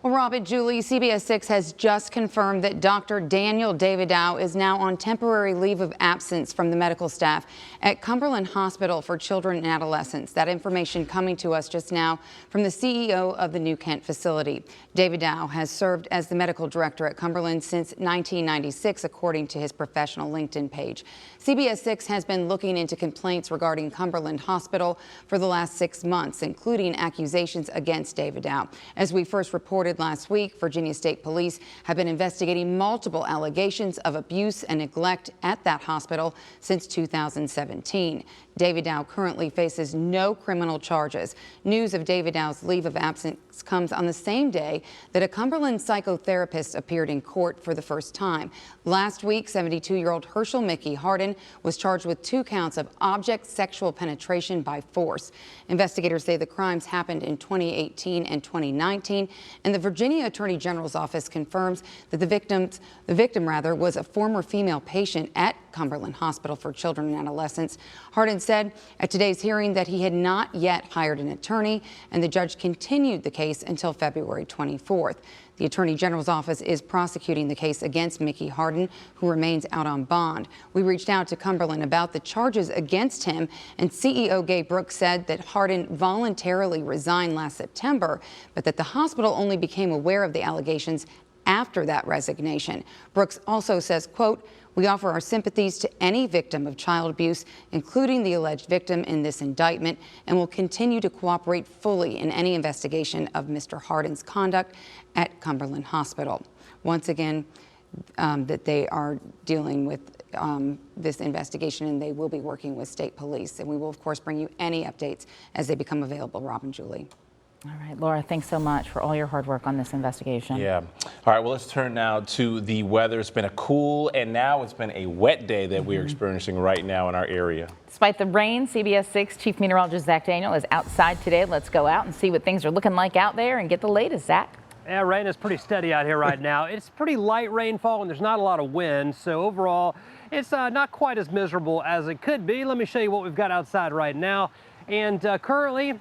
Well, Rob and Julie, CBS 6 has just confirmed that Dr. Daniel Davidow is now on temporary leave of absence from the medical staff at Cumberland Hospital for Children and Adolescents. That information coming to us just now from the CEO of the New Kent facility. Davidow has served as the medical director at Cumberland since 1996, according to his professional LinkedIn page. CBS 6 has been looking into complaints regarding Cumberland Hospital for the last 6 months, including accusations against Davidow. As we first reported last week, Virginia State Police have been investigating multiple allegations of abuse and neglect at that hospital since 2017. Davidow currently faces no criminal charges. News of Davidow's leave of absence comes on the same day that a Cumberland psychotherapist appeared in court for the first time. Last week, 72-year-old Herschel Mickey Hardin was charged with 2 counts of object sexual penetration by force. Investigators say the crimes happened in 2018 and 2019, and the Virginia Attorney General's office confirms that the victim was a former female patient at Cumberland Hospital for Children and Adolescents. Hardin said at today's hearing that he had not yet hired an attorney, and the judge continued the case until February 24th. The Attorney General's office is prosecuting the case against Mickey Hardin, who remains out on bond. We reached out to Cumberland about the charges against him, and CEO Gabe Brooks said that Hardin voluntarily resigned last September, but that the hospital only became aware of the allegations after that resignation. Brooks also says, quote, "We offer our sympathies to any victim of child abuse, including the alleged victim in this indictment, and will continue to cooperate fully in any investigation of Mr. Hardin's conduct at Cumberland Hospital." Once again, that they are dealing with this investigation, and they will be working with state police. And we will, of course, bring you any updates as they become available. Rob and Julie. All right, Laura, thanks so much for all your hard work on this investigation. Yeah. All right, well, let's turn now to the weather. It's been a cool and now it's been a wet day that we're experiencing right now in our area. Despite the rain, CBS 6 Chief Meteorologist Zach Daniel is outside today. Let's go out and see what things are looking like out there and get the latest, Zach. Yeah, rain is pretty steady out here right now. It's pretty light rainfall and there's not a lot of wind, so overall it's not quite as miserable as it could be. Let me show you what we've got outside right now. And currently,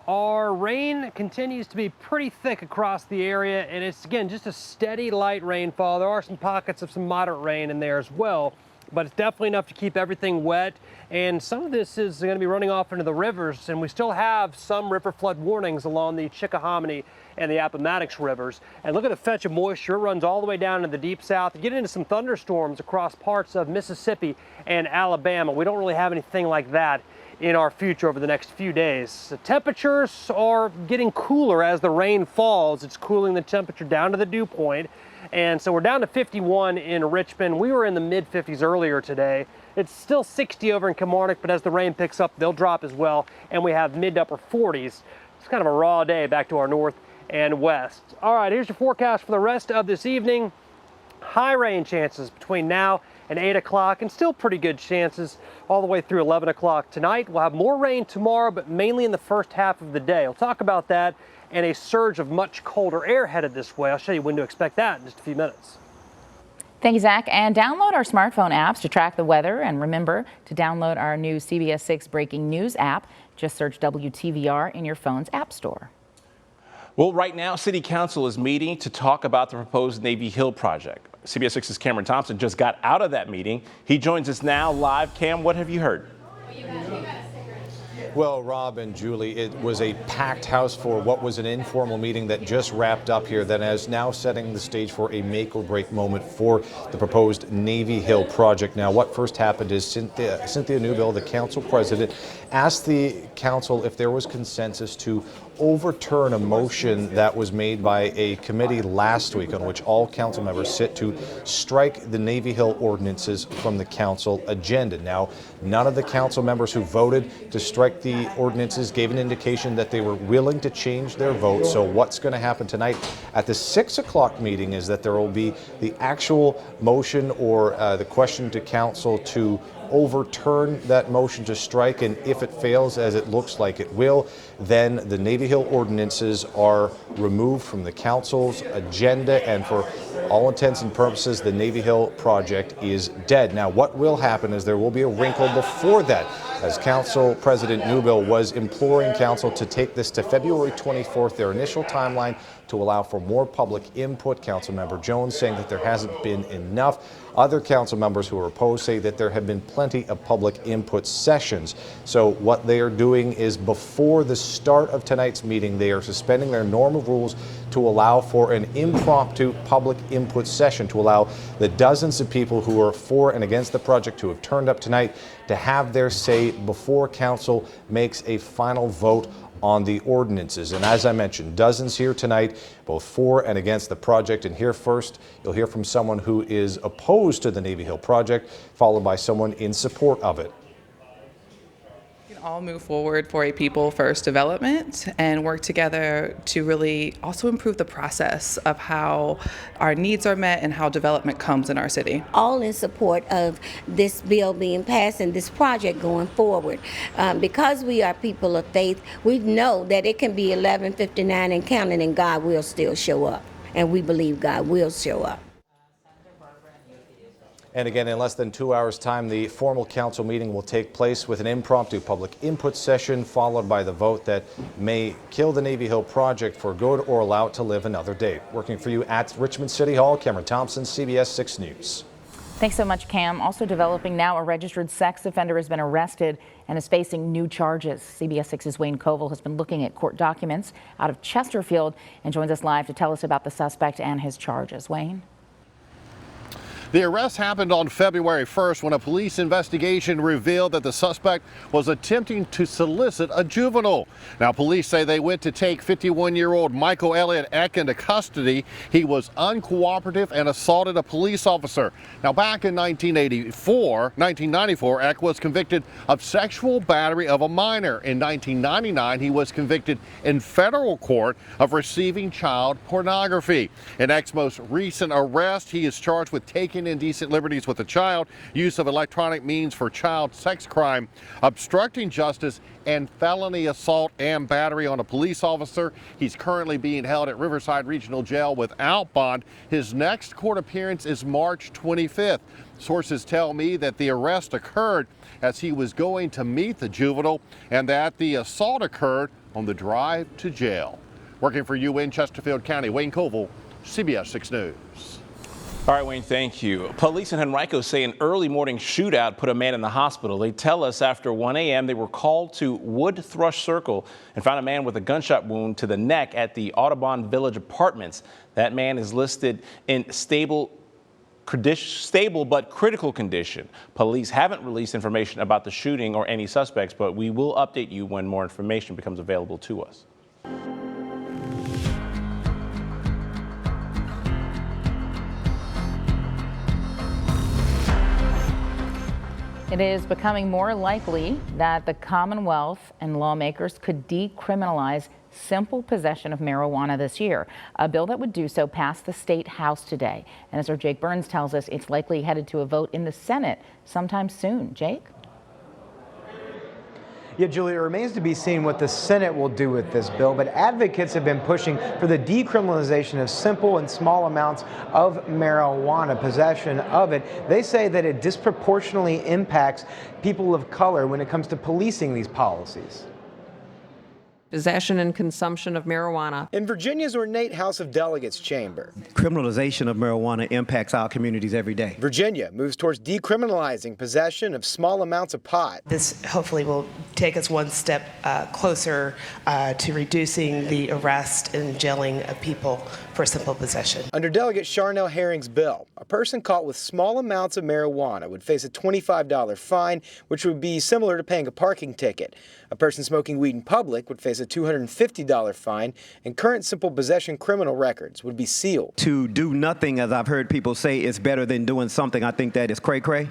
our rain continues to be pretty thick across the area, and it's, again, just a steady light rainfall. There are some pockets of some moderate rain in there as well, but it's definitely enough to keep everything wet. And some of this is going to be running off into the rivers, and we still have some river flood warnings along the Chickahominy and the Appomattox rivers. And look at the fetch of moisture. It runs all the way down into the deep south. You get into some thunderstorms across parts of Mississippi and Alabama. We don't really have anything like that in our future over the next few days. The temperatures are getting cooler as the rain falls. It's cooling the temperature down to the dew point. And so we're down to 51 in Richmond. We were in the mid 50s earlier today. It's still 60 over in Kilmarnock, but as the rain picks up, they'll drop as well. And we have mid to upper 40s. It's kind of a raw day back to our north and west. All right, here's your forecast for the rest of this evening. High rain chances between now and 8 o'clock, and still pretty good chances all the way through 11 o'clock tonight. We'll have more rain tomorrow, but mainly in the first half of the day. We'll talk about that and a surge of much colder air headed this way. I'll show you when to expect that in just a few minutes. Thank you, Zach. And download our smartphone apps to track the weather. And remember to download our new CBS 6 Breaking News app. Just search WTVR in your phone's app store. Well, right now, City Council is meeting to talk about the proposed Navy Hill project. CBS 6's Cameron Thompson just got out of that meeting. He joins us now live. Cam, what have you heard? Well, Rob and Julie, it was a packed house for what was an informal meeting that just wrapped up here that is now setting the stage for a make or break moment for the proposed Navy Hill project. Now, what first happened is Cynthia Newbill, the council president, asked the council if there was consensus to overturn a motion that was made by a committee last week on which all council members sit to strike the Navy Hill ordinances from the council agenda. Now, none of the council members who voted to strike the ordinances gave an indication that they were willing to change their vote. So what's going to happen tonight at the 6 o'clock meeting is that there will be the actual motion or the question to council to overturn that motion to strike, and if it fails, as it looks like it will, then the Navy Hill ordinances are removed from the council's agenda, and for all intents and purposes, the Navy Hill project is dead. Now, what will happen is there will be a wrinkle before that. as Council President Newbill was imploring Council to take this to February 24th, their initial timeline, to allow for more public input. Councilmember Jones saying that there hasn't been enough. Other council members who are opposed say that there have been plenty of public input sessions. So what they are doing is, before the start of tonight's meeting, they are suspending their normal rules to allow for an impromptu public input session, to allow the dozens of people who are for and against the project who have turned up tonight to have their say before council makes a final vote on the ordinances. And as I mentioned, dozens here tonight, both for and against the project. And here first, you'll hear from someone who is opposed to the Navy Hill project, followed by someone in support of it. We can all move forward for a people-first development and work together to really also improve the process of how our needs are met and how development comes in our city. All in support of this bill being passed and this project going forward. Because we are people of faith, we know that it can be 11:59 and counting, and God will still show up. And we believe God will show up. And again, in less than 2 hours' time, the formal council meeting will take place with an impromptu public input session, followed by the vote that may kill the Navy Hill project for good or allow it to live another day. Working for you at Richmond City Hall, Cameron Thompson, CBS 6 News. Thanks so much, Cam. Also developing now, a registered sex offender has been arrested and is facing new charges. CBS 6's Wayne Koval has been looking at court documents out of Chesterfield and joins us live to tell us about the suspect and his charges. Wayne? The arrest happened on February 1st when a police investigation revealed that the suspect was attempting to solicit a juvenile. Now, police say they went to take 51-year-old Michael Elliott Eck into custody. He was uncooperative and assaulted a police officer. Now, back in 1994, Eck was convicted of sexual battery of a minor. In 1999, he was convicted in federal court of receiving child pornography. In Eck's most recent arrest, he is charged with taking indecent liberties with a child, use of electronic means for child sex crime, obstructing justice, and felony assault and battery on a police officer. He's currently being held at Riverside Regional Jail without bond. His next court appearance is March 25th. Sources tell me that the arrest occurred as he was going to meet the juvenile and that the assault occurred on the drive to jail. Working for you in Chesterfield County, Wayne Koval, CBS 6 News. All right, Wayne, thank you. Police in Henrico say an early morning shootout put a man in the hospital. They tell us after 1 a.m. they were called to Wood Thrush Circle and found a man with a gunshot wound to the neck at the Audubon Village Apartments. That man is listed in stable but critical condition. Police haven't released information about the shooting or any suspects, but we will update you when more information becomes available to us. It is becoming more likely that the Commonwealth and lawmakers could decriminalize simple possession of marijuana this year. A bill that would do so passed the state house today. And as our Jake Burns tells us, it's likely headed to a vote in the Senate sometime soon. Jake? Yeah, Julia, it remains to be seen what the Senate will do with this bill, but advocates have been pushing for the decriminalization of simple and small amounts of marijuana, possession of it. They say that it disproportionately impacts people of color when it comes to policing these policies. Possession and consumption of marijuana. In Virginia's ornate House of Delegates chamber, criminalization of marijuana impacts our communities every day. Virginia moves towards decriminalizing possession of small amounts of pot. This hopefully will take us one step closer to reducing the arrest and jailing of people for simple possession. Under Delegate Charnel Herring's bill, a person caught with small amounts of marijuana would face a $25 fine, which would be similar to paying a parking ticket. A person smoking weed in public would face a $250 fine, and current simple possession criminal records would be sealed. To do nothing, as I've heard people say, is better than doing something. I think that is cray-cray.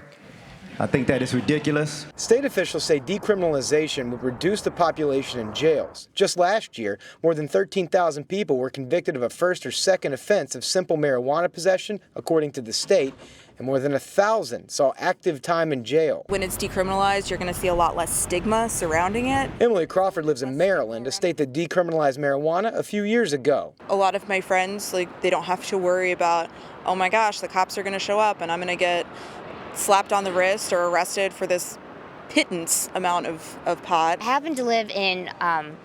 I think that is ridiculous. State officials say decriminalization would reduce the population in jails. Just last year, more than 13,000 people were convicted of a first or second offense of simple marijuana possession, according to the state, and more than 1,000 saw active time in jail. When it's decriminalized, you're going to see a lot less stigma surrounding it. Emily Crawford lives in Maryland, a state that decriminalized marijuana a few years ago. A lot of my friends, they don't have to worry about, oh my gosh, the cops are going to show up and I'm going to get slapped on the wrist or arrested for this pittance amount of pot. I happened to live in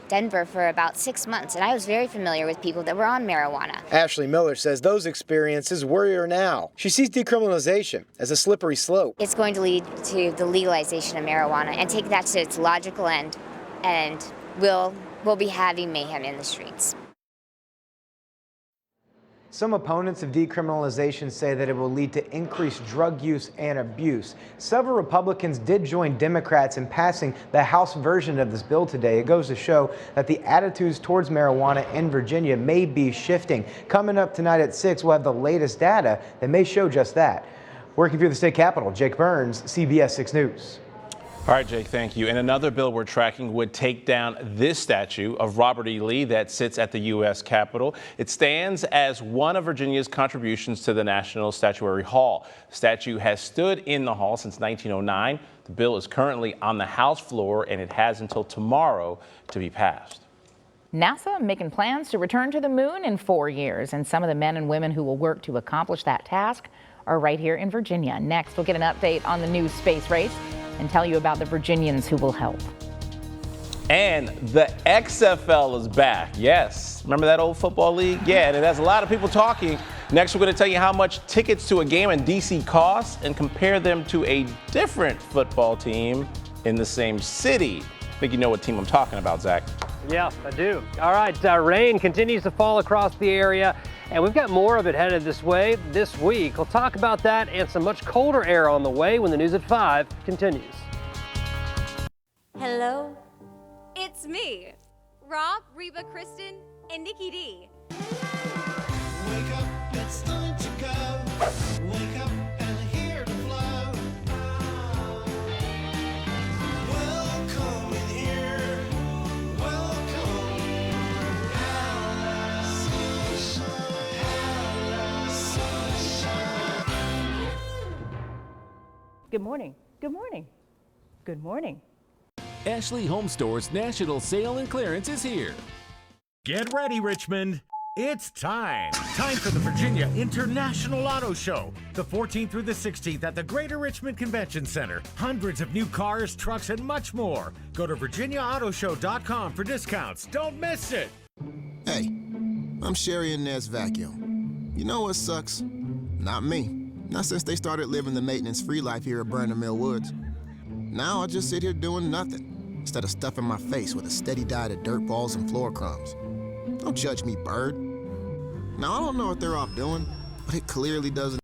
Denver for about 6 months, and I was very familiar with people that were on marijuana. Ashley Miller says those experiences worry her now. She sees decriminalization as a slippery slope. It's going to lead to the legalization of marijuana and take that to its logical end, and we'll be having mayhem in the streets. Some opponents of decriminalization say that it will lead to increased drug use and abuse. Several Republicans did join Democrats in passing the House version of this bill today. It goes to show that the attitudes towards marijuana in Virginia may be shifting. Coming up tonight at 6, we'll have the latest data that may show just that. Working through the state capitol, Jake Burns, CBS 6 News. All right, Jake, thank you. And another bill we're tracking would take down this statue of Robert E. Lee that sits at the U.S. Capitol. It stands as one of Virginia's contributions to the National Statuary Hall. The statue has stood in the hall since 1909. The bill is currently on the House floor, and it has until tomorrow to be passed. NASA making plans to return to the moon in 4 years, and some of the men and women who will work to accomplish that task are right here in Virginia. Next, we'll get an update on the new space race and tell you about the Virginians who will help. And the XFL is back. Yes. Remember that old football league? Yeah, and it has a lot of people talking. Next, we're going to tell you how much tickets to a game in D.C. cost and compare them to a different football team in the same city. I think you know what team I'm talking about, Zach. Yeah, I do. All right, rain continues to fall across the area, and we've got more of it headed this way this week. We'll talk about that and some much colder air on the way when the news at 5 continues. Hello, it's me, Rob, Reba, Kristen, and Nikki D. Wake up, it's time to go. Wake up and hear the flow. Welcome in here. Welcome. Sunshine. Good morning. Good morning. Good morning. Ashley Home Store's National Sale and Clearance is here. Get ready, Richmond. It's time. Time for the Virginia International Auto Show, the 14th through the 16th at the Greater Richmond Convention Center. Hundreds of new cars, trucks, and much more. Go to virginiaautoshow.com for discounts. Don't miss it. Hey, I'm Sherry Inez Vacuum. You know what sucks? Not me. Not since they started living the maintenance-free life here at Burnham Mill Woods. Now I just sit here doing nothing instead of stuffing my face with a steady diet of dirt balls and floor crumbs. Don't judge me, bird. Now, I don't know what they're off doing, but it clearly doesn't